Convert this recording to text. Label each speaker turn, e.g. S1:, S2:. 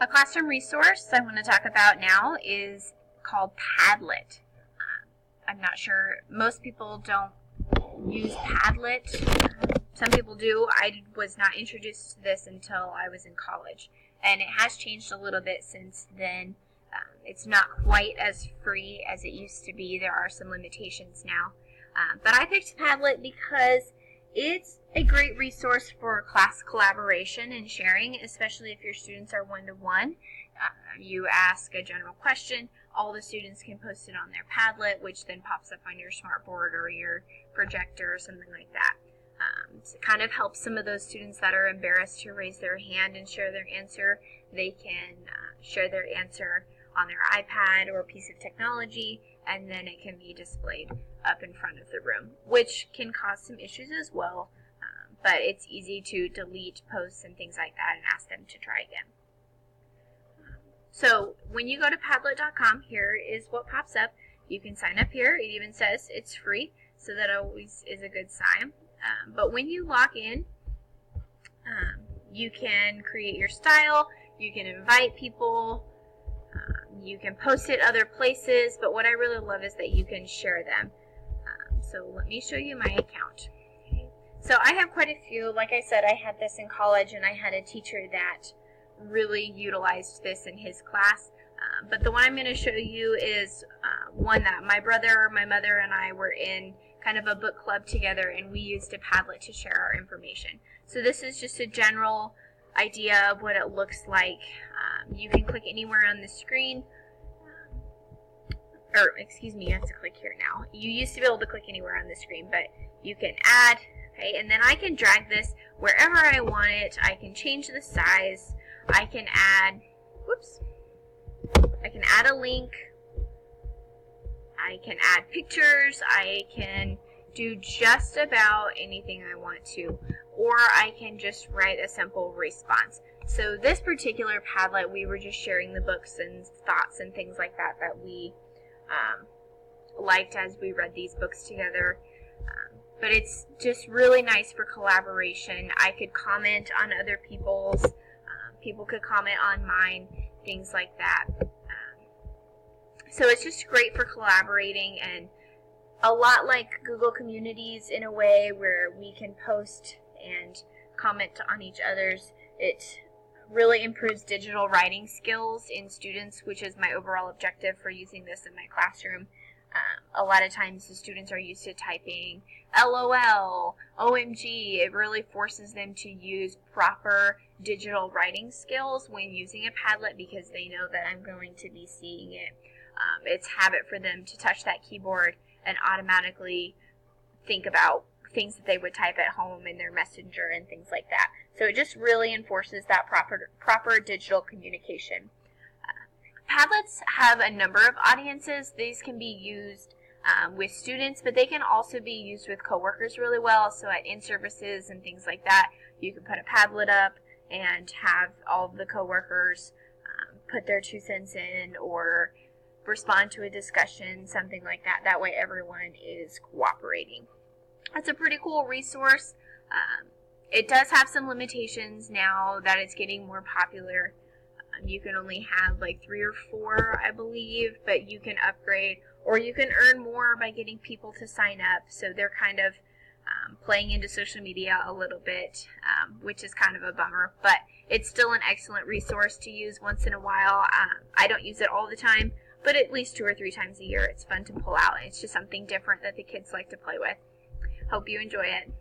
S1: A classroom resource I want to talk about now is called Padlet. I'm not sure, most people don't use Padlet. Some people do. I was not introduced to this until I was in college, and it has changed a little bit since then. It's not quite as free as it used to be. There are some limitations now. But I picked Padlet because it's a great resource for class collaboration and sharing, especially if your students are one-to-one. You ask a general question, all the students can post it on their Padlet, which then pops up on your smartboard or your projector or something like that. So it kind of helps some of those students that are embarrassed to raise their hand and share their answer. They can share their answer on their iPad or a piece of technology, and then it can be displayed up in front of the room, which can cause some issues as well, but it's easy to delete posts and things like that and ask them to try again. So when you go to Padlet.com, here is what pops up. You can sign up here. It even says it's free, so that always is a good sign. But when you log in, you can create your style, you can invite people, you can post it other places, but what I really love is that you can share them. So let me show you my account. Okay. So I have quite a few. Like I said, I had this in college, and I had a teacher that really utilized this in his class. But the one I'm going to show you is one that my brother, my mother, and I were in kind of a book club together, and we used a Padlet to share our information. So this is just a general idea of what it looks like. You can click anywhere on the screen, or excuse me, you have to click here now. You used to be able to click anywhere on the screen, but you can add, okay, and then I can drag this wherever I want it. I can change the size. I can add, I can add a link. I can add pictures. I can do just about anything I want to, or I can just write a simple response. So this particular Padlet, we were just sharing the books and thoughts and things like that that we liked as we read these books together. But it's just really nice for collaboration. I could comment on other people's, people could comment on mine, things like that. So it's just great for collaborating, and a lot like Google Communities in a way where we can post and comment on each other's. It really improves digital writing skills in students, which is my overall objective for using this in my classroom. A lot of times the students are used to typing LOL, OMG. It really forces them to use proper digital writing skills when using a Padlet, because they know that I'm going to be seeing it. It's habit for them to touch that keyboard and automatically think about things that they would type at home in their messenger and things like that. So it just really enforces that proper digital communication. Padlets have a number of audiences. These can be used with students, but they can also be used with coworkers really well. So at in-services and things like that, you can put a Padlet up and have all of the coworkers put their 2 cents in or respond to a discussion, something like that. That way everyone is cooperating. It's a pretty cool resource. It does have some limitations now that it's getting more popular. You can only have like 3 or 4, I believe, but you can upgrade, or you can earn more by getting people to sign up. So they're kind of playing into social media a little bit, which is kind of a bummer, but it's still an excellent resource to use once in a while. I don't use it all the time, but at least 2 or 3 times a year. It's fun to pull out. It's just something different that the kids like to play with. Hope you enjoy it.